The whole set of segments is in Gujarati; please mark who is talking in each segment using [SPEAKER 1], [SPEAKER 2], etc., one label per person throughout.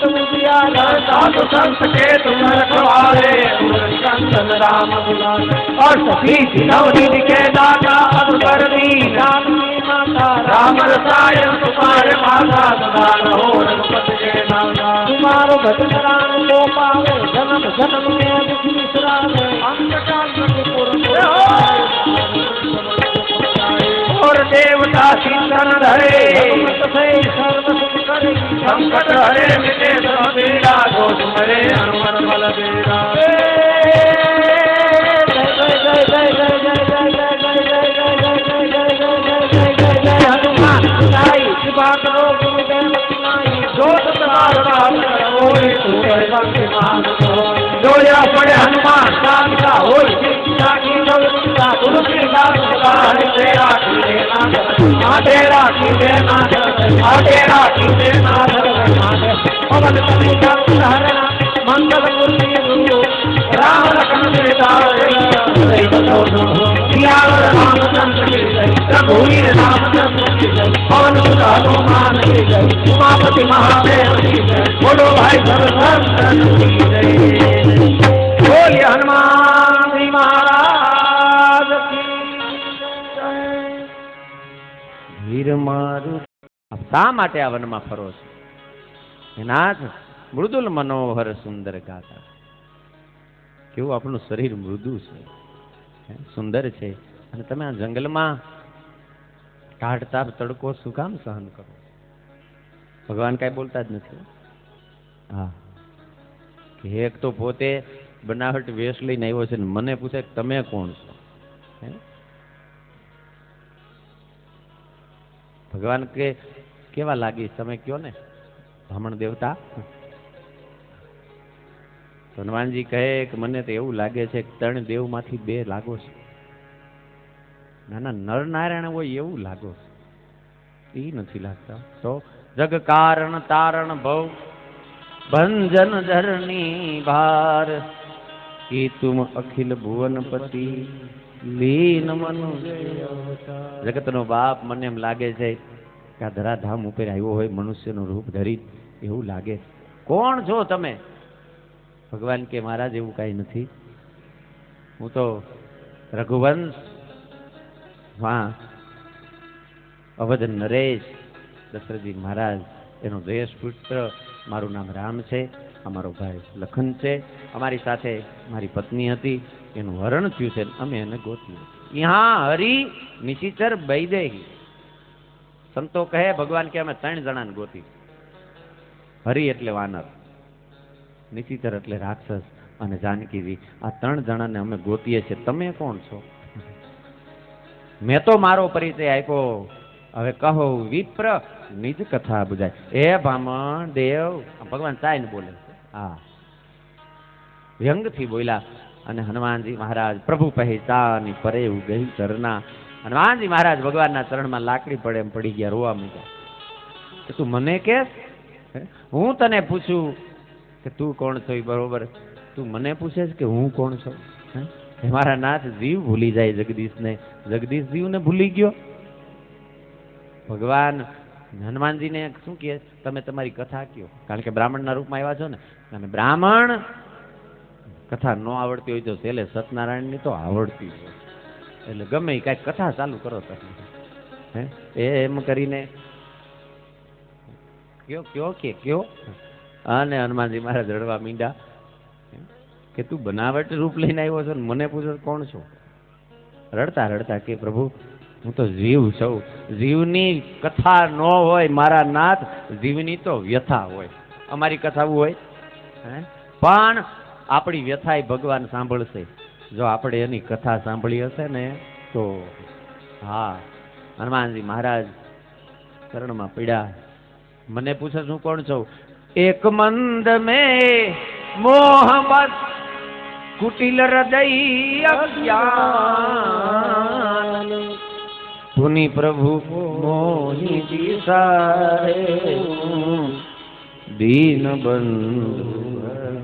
[SPEAKER 1] साधु संत के तुम रखवारे चंदन राम दुलारे और सखी नवनीत के दाता अनवर जानकी माता राम रसायन तुम्हारे माता सदा रहो रघुपति के नाता तुम्हारो भजन राम को पावे जन्म जन्म में दुख बिसरावे अंत काल और देवता चिंतन धरे सर्व सुख करे संकट हरे मिटे सब पीड़ा दोष मरे हनुमान बल बेरा हनुमान बात रोग जोया पड़े हनुमान नाम का हो तुलसीदास पवन मंगल राम लखन रघुवीर रामचंद्र पवन हनुमान उमापति महादेव बोलो भाई बोलिए हनुमान जी महाराज की વીર મારું શા માટે આ વનમાં ફરો છો? નાથ મૃદુલ મનોહર સુંદર ગાતા. કેવું આપણું શરીર મૃદુ છે, સુંદર છે, અને તમે આ જંગલમાં કાઢતાપ તડકો શું કામ સહન કરો? ભગવાન કઈ બોલતા જ નથી. હા, એક તો પોતે બનાવટ વેશ લઈને આવ્યો છે ને મને પૂછે તમે કોણ છો? ભગવાન કે કેવા લાગી તમે કયો ને બ્રાહ્મણ દેવતા? હનુમાનજી કહે કે મને તો એવું લાગે છે કે 3 દેવમાંથી 2 લાગો છે. ના નર નારાયણ હોય એવું લાગો છે, એ નથી લાગતા. તો જગ કારણ તારણ ભવ ભંજન ધરણી ભાર કે તુમ અખિલ ભુવનપતિ લીન મનુ જગતનો બાપ. મને એમ લાગે છે કે આ ધરાધામ ઉપર આવ્યો હોય મનુષ્યનું રૂપ ધરી, એવું લાગે. કોણ છો તમે? ભગવાન કે મહારાજ એવું કઈ નથી, હું તો રઘુવંશ અવધ નરેશ દશરથજી મહારાજ એનો જયેશ પુત્ર, મારું નામ રામ છે, અમારો ભાઈ લખન છે, અમારી સાથે મારી પત્ની હતી, એનું હરણ થયું છે, અમે એને ગોત્યું. યહાં હરી નિશિચર બૈદેહી. સંતો કહે ભગવાન કે અમે 3 જણાને ગોતી. હરી એટલે વાનર, નિશિચર એટલે રાક્ષસ, અને જાનકીજી, આ 3 જણાને અમે ગોતીએ છીએ. તમે કોણ છો? મેં તો મારો પરિચય આપ્યો, હવે કહો વિપ્ર નિજ કથા બુજાય. એ બ્રાહ્મણ દેવ, ભગવાન ચાઈને બોલે. હા, વ્યંગથી બોલ્યા. અને હનુમાનજી મહારાજ પ્રભુ પહેચાની પરે ગઈ ચરના. હનુમાનજી મહારાજ ભગવાનના ચરણમાં લાકડી પડે એમ પડી ગયા, રોવા માંડ્યા. કે તું મને કે હું તને પૂછું કે તું કોણ છો? બરોબર, તું મને પૂછે કે હું કોણ છું? મારા નાથ જીવ ભૂલી જાય જગદીશને, જગદીશ જીવને ભૂલી ગયો. ભગવાન હનુમાનજીને શું કહે? તમે તમારી કથા કયો, કારણ કે બ્રાહ્મણના રૂપમાં આવ્યા છો ને, અને બ્રાહ્મણ કથા ન આવડતી હોય તો છેલ્લે સત્યનારાયણની તો આવડતી હોય, એટલે ગમે કઈક કથા ચાલુ કરો તમે. એમ કરીને કયો અને હનુમાનજી મહારાજ રડવા મીંડા કે તું બનાવટ રૂપ લઈને આવ્યો છો ને મને પૂછો કોણ છો? રડતા રડતા કે પ્રભુ હું તો જીવ છું, જીવની કથા ન હોય મારા નાથ, જીવની તો વ્યથા હોય. અમારી કથા હોય પણ આપણી વ્યથા ભગવાન સાંભળશે જો આપણે એની કથા સાંભળી હશે ને તો. હા, હનુમાનજી મહારાજ ચરણમાં પડ્યા. મને પૂછે શું કોણ છું? એક મંદ મેં મોહમ્મદ કુટિલ હૃદય અજ્ઞાન પુની પ્રભુ મોહી દિશારે દીન બંધુ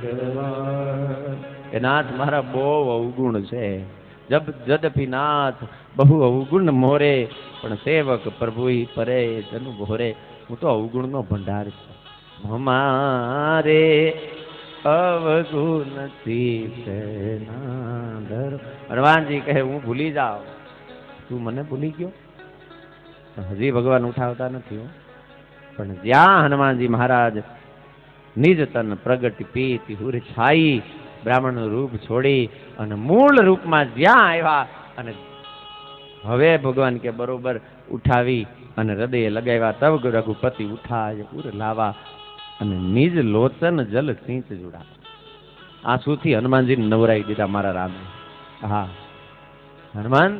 [SPEAKER 1] ભગવાન. એ નાથ મારા બહુ અવગુણ છે, જદપી નાથ બહુ અવગુણ મોરે, પણ સેવક પ્રભુ પરે જનુ ભોરે. હું તો અવગુણ નો ભંડાર છું. हमारे अवगुण शीश धरो। हनुमान जी कहे हूँ भूली जाओ, तू मने भूली गयो? हजी भगवान उठावता नहीं हो। पण ज्या हनुमानजी महाराज निज तन प्रगट पीत हुर छाई ब्राह्मण रूप छोड़ी अने मूल रूप में ज्या आव्या अने हवे भगवान के बरोबर उठावी अने हृदय लगाव्या तब रघुपति उठाय उर लावा अने निज लोचन जल सींच जुड़ा। आंसुथी हनुमानजी नवराई दीधा मारा राम। हाँ हनुमान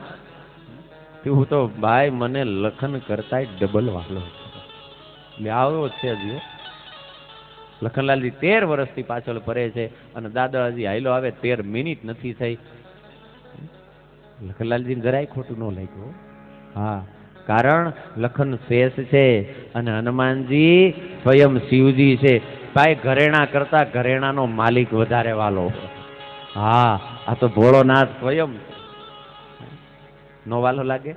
[SPEAKER 1] तू तो भाई मने लखन करता डबल वालो આવ્યો છે હજી। લખનલાલજી 13 વર્ષથી પાછળ ફરે છે અને દાદા હજી હાઈલો આવે 13 મિનિટ નથી થઈ। લખનલાલજીને જરાય ખોટું ન લાગ્યું। હા કારણ લખન શેષ છે અને હનુમાનજી સ્વયં શિવજી છે। ભાઈ ઘરેણા કરતા ઘરેણાનો માલિક વધારે વાલો। હા આ તો ભોળોનાથ સ્વયં નો વાલો લાગે।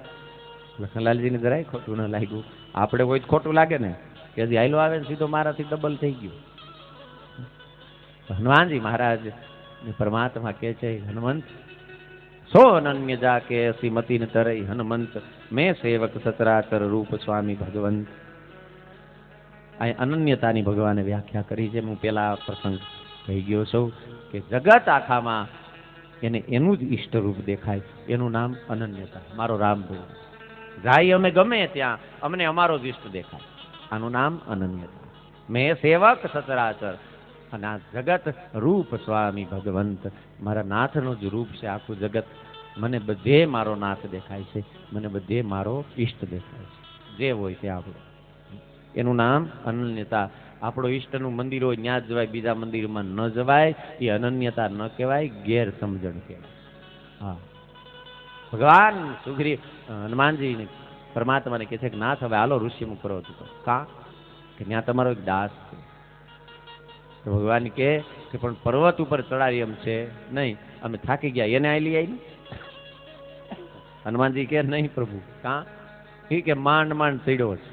[SPEAKER 1] લખનલાલજીને જરાય ખોટું ન લાગ્યું। આપણે કોઈ ખોટું લાગે ને કે હજી હાઈલો આવે ને સીધો મારાથી ડબલ થઈ ગયું। હનુમાનજી મહારાજ પરમાત્મા કહે છે હનુમંત સો અનન્ય જાકે શ્રીમતી ને તરઈ હનુમંત મેં સેવક સચરાચર રૂપ સ્વામી ભગવંત। આ અનન્યતાની ભગવાને વ્યાખ્યા કરી છે। હું પેલા પ્રસંગ કહી ગયો છું કે જગત આખામાં એને એનું જ ઈષ્ટ રૂપ દેખાય, એનું નામ અનન્યતા। મારો રામ બોલ જાય અમે ગમે ત્યાં અમને અમારો જ ઈષ્ટ દેખાય, આનું નામ અનન્યતા। મેં સેવક સચરાચર અને આ જગત રૂપ સ્વામી ભગવંત, મારા નાથનું જ રૂપ છે આખું જગત। મને બધે મારો નાથ દેખાય છે, મને બધે મારો ઈષ્ટ દેખાય છે, જે હોય તે આપણું, એનું નામ અનન્યતા। આપણો ઈષ્ટનું મંદિર હોય ત્યાં જ જવાય, બીજા મંદિરમાં ન જવાય, એ અનન્યતા ન કહેવાય, ગેર સમજણ કહેવાય। હા ભગવાન સુગ્રીવ હનુમાનજી પરમાત્માને કહે છે કે નાથ હવે હાલો ઋષિમુખ કરો છો। કા કે ત્યાં તમારો એક દાસ છે। તો ભગવાન કે પણ પર્વત ઉપર ચડાવી એમ છે નહીં, અમે થાકી ગયા, એને આલી આવી। હનુમાનજી કે નહીં પ્રભુ। કા એ કે માંડ માંડ ચડ્યો છે।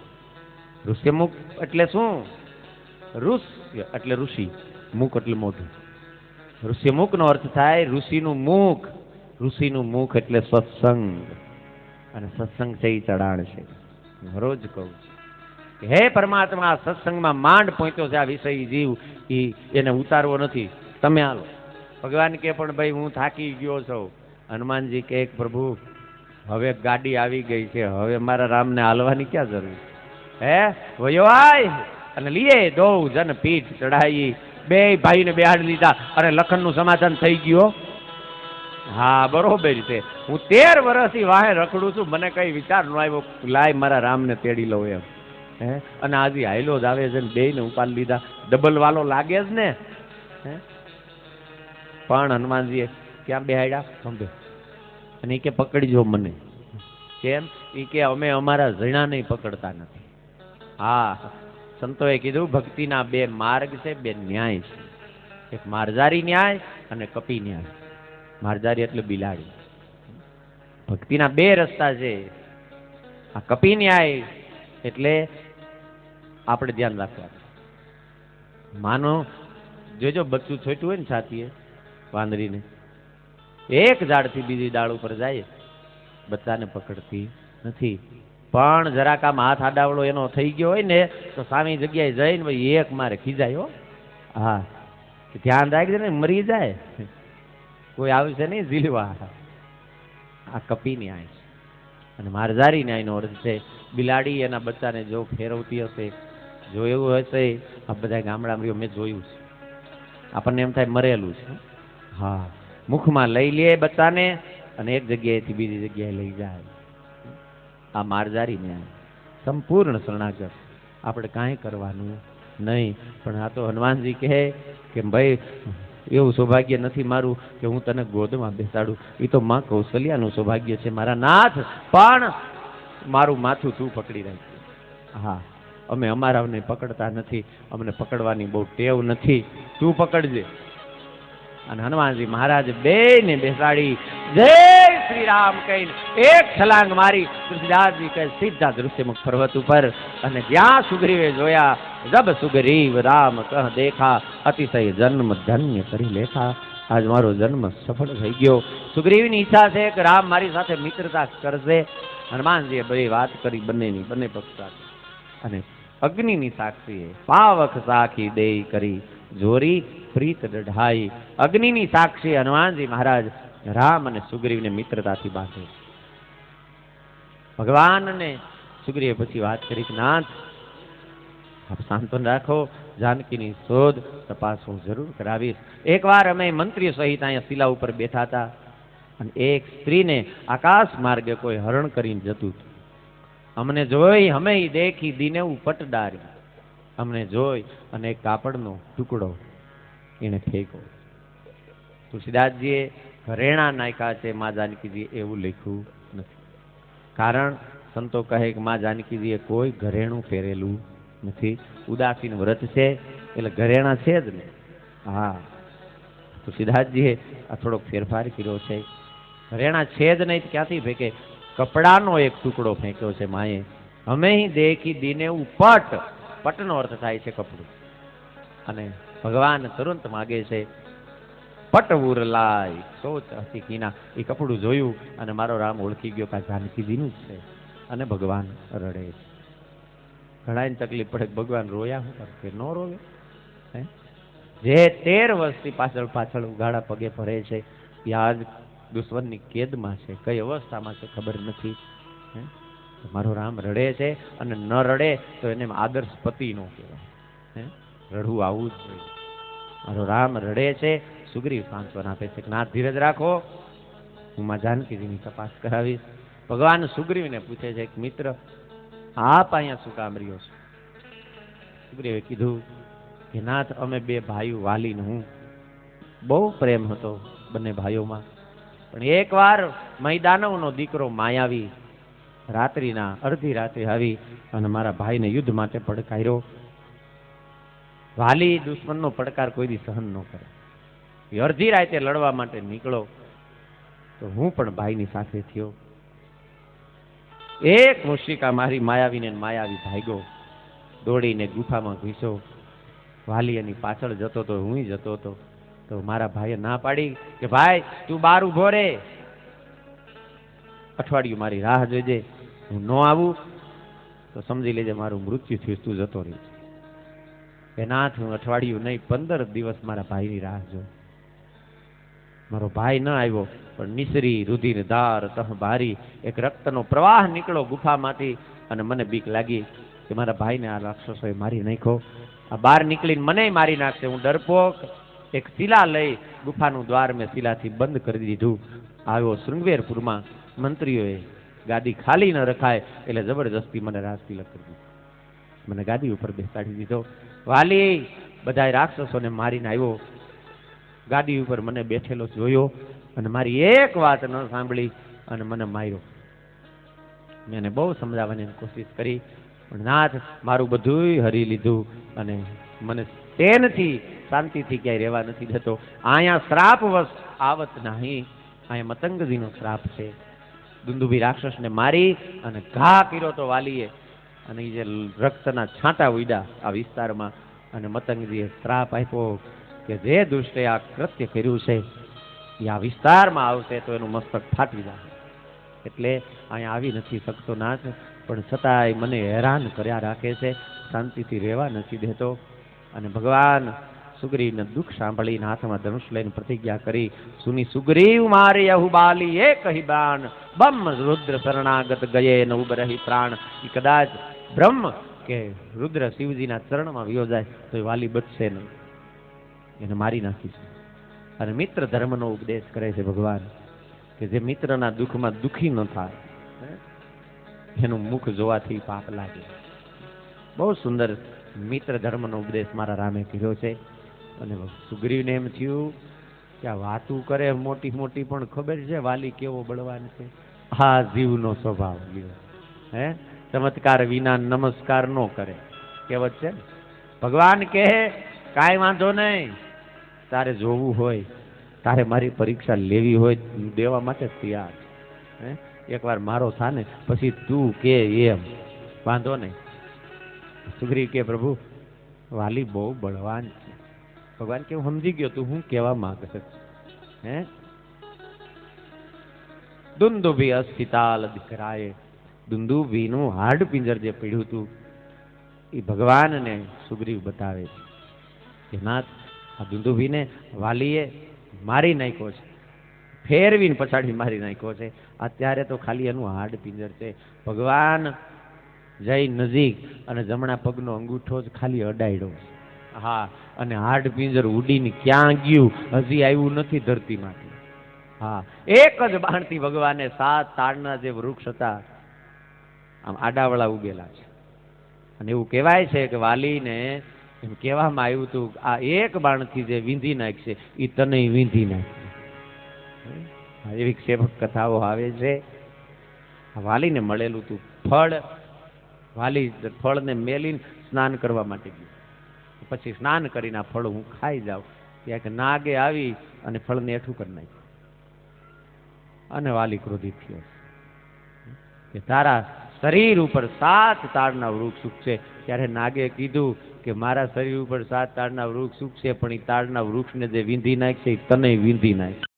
[SPEAKER 1] ઋષિમુખ એટલે શું? ઋષિ એટલે ઋષિ, મુખ એટલે મોઢું। ઋષિમુખ નો અર્થ થાય ઋષિનું મુખ। ઋષિનું મુખ એટલે સત્સંગ, અને સત્સંગ છે એ ચડાણ છે। રોજ કહું છું હે પરમાત્મા સત્સંગમાં માંડ પહોંચ્યો છે આ વિષય જીવ, એને ઉતારવો નથી, તમે હાલો। ભગવાન કે પણ ભાઈ હું થાકી ગયો છું। હનુમાનજી કે પ્રભુ હવે ગાડી આવી ગઈ છે, હવે મારા રામને હાલવાની ક્યાં જરૂર? હે વયો આય અને લીએ દો જન પીઠ ચડાઈ, બે ભાઈને બેહાડી લીધા અને લખનનું સમાધાન થઈ ગયો। હા બરોબર છે। હું 13 વર્ષથી વાહે રખડું છું, મને કઈ વિચાર ન આવ્યો લાય મારા રામને તેડી લઉં એમ। હે અને આજે હાઈલો જ આવે છે ને બેયને ઉપાડી લીધા, ડબલ વાલો લાગે જ ને। હે પણ હનુમાનજીએ ક્યાં બેહાડ્યા? ખંભે। અને એ કે પકડીજો મને। કેમ? એ કે અમે અમારા જણાને પકડતા નથી। હા સંતોએ કીધું ભક્તિના 2 માર્ગ છે, 2 ન્યાય છે, એક માર્જારી ન્યાય અને કપી ન્યાય। માર્જારી એટલે બિલાડી। ભક્તિના 2 રસ્તા છે। આ કપી ન્યાય એટલે આપણે ધ્યાન રાખવાનું। માનો જોજો બચ્ચું છોટ્યું હોય ને છાતીએ વાંદરીને, એક ઝાડથી બીજી ડાળ ઉપર જાય, બચ્ચાને પકડતી નથી, પણ જરાક આમ હાથ આડાવડો એનો થઈ ગયો હોય ને તો સામી જગ્યાએ જઈને ભાઈ એક મારે ખીજાય। હો હા ધ્યાન રાખજે ને, મરી જાય, કોઈ આવશે નહીં ઝીલવા। આ કપી ન્યાય છે। અને માર્જારી ન્યાયનો અર્થ છે બિલાડી એના બચ્ચાને જો ફેરવતી હશે, જો એવું હશે, આ બધા ગામડામાં મેં જોયું છે, આપણને એમ થાય મરેલું છે। હા મુખમાં લઈ લે બચ્ચાને અને એક જગ્યાએથી બીજી જગ્યાએ લઈ જાય। આ માર્જારી ન્યાય, સંપૂર્ણ શરણાગત, આપણે કાંઈ કરવાનું નહીં। પણ આ તો હનુમાનજી કહે કે ભાઈ એવું સૌભાગ્ય નથી મારું કે હું તને ગોદમાં બેસાડું, એ તો માં કૌશલ્યાનું સૌભાગ્ય છે મારા નાથ, પણ મારું માથું તું પકડી રાખી। હા અમે અમારાને પકડતા નથી, અમને પકડવાની બહુ ટેવ નથી, તું પકડજે। અને હનુમાનજી મહારાજ બેને બેસાડી જય શ્રી રામ કહીને એક છલાંગ મારી તુલસીદાસજી કહે સીધા દૃશ્યમુખ પર્વત ઉપર, અને જ્યાં સુગ્રીવે જોયા, જબ સુગ્રીવ રામ કહ દેખા, અતિશય જન્મ ધન્ય કરી લેખા. આજ મારો જન્મ સફળ થઈ ગયો. સુગ્રીવની ઈચ્છા છે કે રામ મારી સાથે મિત્રતા કરશે. હનુમાનજીએ બધી વાત કરી બંનેની, બંને પક્ષ સાથે, અને અગ્નિની સાક્ષીએ પાવક સાખી દેઈ કરી, જોરી પ્રીત દઢાઈ. અગ્નિની સાક્ષી હનુમાનજી મહારાજ રામ અને સુગ્રીવને મિત્રતાથી બાંધે. ભગવાનને સુગ્રીવે પછી વાત કરી કે નાથ, આપ શાંતન રાખો, જાનકીની શોધ તપાસ હું જરૂર કરાવીશ. એકવાર અમે મંત્રી સહિત અહીંયા શિલા ઉપર બેઠા હતા, અને એક સ્ત્રીને આકાશ માર્ગે કોઈ હરણ કરીને જતું હતું. અમને જોઈ અમે દેખી દીને પટડારી. અમને જોઈ અને એક કાપડનો ટુકડો એને ફેંકો. તુલસીદાસજીએ ઘરેણા નાખ્યા છે, મા જાનકીજીએ એવું લખ્યું નથી. કારણ સંતો કહે કે મા જાનકીજીએ કોઈ ઘરેણું પહેરેલું નથી. ઉદાસીન વ્રત છે એટલે ઘરેણા છે જ ને. હા, તુલસીદાસજીએ આ થોડોક ફેરફાર કર્યો છે. ઘરેણા છે જ નહીં, ક્યાંથી ફેંકે? કપડાનો એક ટુકડો ફેંક્યો છે માએ. અમે દેખી દીને પટ, પટનો અર્થ થાય છે કપડું. અને ભગવાન તુરંત માગે છે પટ ઉરલાય સોચ હતી કીના. એ કપડું જોયું અને મારો રામ ઓળખી ગયો કે જાનકીજીનું જ છે, અને ભગવાન રડે છે. ઘણાને તકલીફ પડે, ભગવાન રોયા શું કરે? ન રોવે? જે 13 વર્ષથી પાછળ પાછળ ઉઘાડા પગે ભરે છે, યાદ દુશ્મનની કેદમાં છે, કઈ અવસ્થામાં છે ખબર નથી. મારો રામ રડે છે, અને ન રડે તો એને આદર્શ પતિ નો કહેવાય. રડવું આવું જ જોઈએ. મારો રામ રડે છે, સુગ્રીવ સાંત્વન આપે છે કે ના ધીરજ રાખો, હું માં જાનકીજીની તપાસ કરાવીશ. ભગવાન સુગ્રીવને પૂછે છે કે મિત્ર, આપ અહીંયા શું કામ રહ્યો છો? સુગ્રીવે કીધું કે નાથ, અમે બે ભાઈઓ વાલી ને હું બહુ પ્રેમ હતો બંને ભાઈઓમાં, પણ એકવાર મૈદાનવનો દીકરો માયાવી રાત્રિના અડધી રાત્રે આવી અને મારા ભાઈને યુદ્ધ માટે પડકાર્યો. વાલી દુશ્મનનો પડકાર કોઈ દી સહન ન કરે. એ અડધી રાતે લડવા માટે નીકળો, તો હું પણ ભાઈની સાથે થયો. એક મુશ્રિકા મારી માયાવીને, માયાવી ભાગ્યો, દોડીને ગુફામાં ઘૂસ્યો. વાલી એની પાછળ જતો હતો, હું જતો હતો. તો મારા ભાઈએ ના પાડી કે ભાઈ તું બહાર ઉભો રે, અઠવાડિયું મારી રાહ જોઈજે, હું ન આવું તો સમજી લેજે મારું મૃત્યુ થયું, તું જતો રહીશ. એ નાથ, હું અઠવાડિયું નહીં 15 દિવસ મારા ભાઈની રાહ જોઈ. મારો ભાઈ ન આવ્યો, પણ નિસરી રુધિર ધાર તહ બારી, એક રક્તનો પ્રવાહ નીકળો ગુફામાંથી, અને મને બીક લાગી કે મારા ભાઈને આ રાક્ષસોએ મારી નાખ્યો, આ બહાર નીકળીને મને મારી નાખશે. હું ડરપોક એક શિલા લઈ ગુફાનું દ્વાર મેં શિલાથી બંધ કરી દીધું. આવ્યો શૃંગવેરપુરમાં, મંત્રીઓએ ગાદી ખાલી ન રખાય એટલે જબરજસ્તી મને રાજતિલક કરી દીધું, મને ગાદી ઉપર બેસાડી દીધો. વાલી બધા રાક્ષસોને મારીને આવ્યો, ગાદી ઉપર મને બેઠેલો જોયો, અને મારી એક વાત ન સાંભળી અને મને માર્યો. મેં એને બહુ સમજાવવાની કોશિશ કરી, પણ નાથ મારું બધું હરી લીધું, અને મને તેનથી શાંતિથી ક્યાંય રહેવા નથી દેતો. અહીંયા શ્રાપ વશ આવત નહીં, અહીંયા મતંગજીનો શ્રાપ છે. દુંદુભી રાક્ષસને મારી અને ઘા કર્યો તો વાલીએ, અને એ જે રક્તના છાંટા ઉડ્યા આ વિસ્તારમાં, અને મતંગજીએ શ્રાપ આપ્યો કે જે દુષ્ટે આ કૃત્ય કર્યું છે એ આ વિસ્તારમાં આવશે તો એનું મસ્તક ફાટી જાય. એટલે અહીંયા આવી નથી શકતો નાથ, પણ છતાંય મને હેરાન કર્યા રાખે છે, શાંતિથી રહેવા નથી દેતો. અને ભગવાન સુગ્રીવને દુઃખ સાંભળીને હાથમાં ધનુષ લઈને પ્રતિજ્ઞા કરી, સુની સુગ્રીવ મારે અહુબાલી એ કહી બાણ, બમ રુદ્ર શરણાગત ગયે ન ઉબરહી પ્રાણ. એ કદાચ બ્રહ્મ કે રુદ્ર શિવજીના ચરણમાં વિયો જાય તો એ વાલી બચશે નહીં, એને મારી નાખીશું. અને મિત્ર ધર્મનો ઉપદેશ કરે છે ભગવાન, કે જે મિત્રના દુઃખમાં દુઃખી ન થાય, એનું મુખ જોવાથી પાપ લાગે. બહુ સુંદર મિત્ર ધર્મનો ઉપદેશ મારા રામે કર્યો છે. અને સુગ્રીવને એમ થયું કે આ વાતું કરે મોટી મોટી, પણ ખબર છે વાલી કેવો બળવાન છે. હા, જીવનો સ્વભાવ લ્યો, ચમત્કાર વિના નમસ્કાર નો કરે, કહેવત છે. ભગવાન કહે કાંઈ વાંધો નહીં, તારે જોવું હોય, તારે મારી પરીક્ષા લેવી હોય, દેવા માટે તૈયાર. હે એકવાર મારો થા ને પછી તું કે એમ વાંધો નહીં. સુગ્રીવ કે પ્રભુ વાલી બહુ બળવાન છે. ભગવાન કે હું સમજી ગયો તું હું કહેવા માંગે છે. હે દુંદુભી અસ્થિતાલ દીકરાએ દુંદુભીનું હાડ પિંજર જે પડ્યું હતું એ ભગવાનને સુગ્રીવ બતાવે છે કે નાથ આ દુંદુભીને વાલીએ મારી નાખ્યો છે, ફેરવીને પછાડી મારી નાખ્યો છે. અત્યારે તો ખાલી એનું હાડ પિંજર છે. ભગવાન જઈ નજીક અને જમણા પગનો અંગૂઠો જ ખાલી અડાડ્યો. હા, અને હાડ પિંજર ઉડીને ક્યાં ગયું હજી આવ્યું નથી ધરતીમાંથી. હા, એક જ બાણથી ભગવાને 7 તાડના જે વૃક્ષ હતા આમ આડાવળા ઉગેલા છે. અને એવું કહેવાય છે કે વાલીને એમ કહેવામાં આવ્યું હતું આ એક બાણથી જે વીંધી નાખશે એ તને વીંધી નાખશે. એવી સેવક કથાઓ આવે છે. વાલીને મળેલું હતું ફળ. વાલી ફળને મેલીને સ્નાન કરવા માટે ગયું. પછી સ્નાન કરીને આ ફળ હું ખાઈ જાઉં ત્યાં કે નાગે આવી અને ફળને એઠું કરી નાખ્યું. અને વાલી ક્રોધિત થયો કે તારા શરીર ઉપર 7 તાડના વૃક્ષ ઉગશે. ત્યારે નાગે કીધું કે મારા શરીર ઉપર 7 તાડના વૃક્ષ ઉગશે પણ એ તાડના વૃક્ષને જે વીંધી નાખશે એ તને વીંધી નાખશે.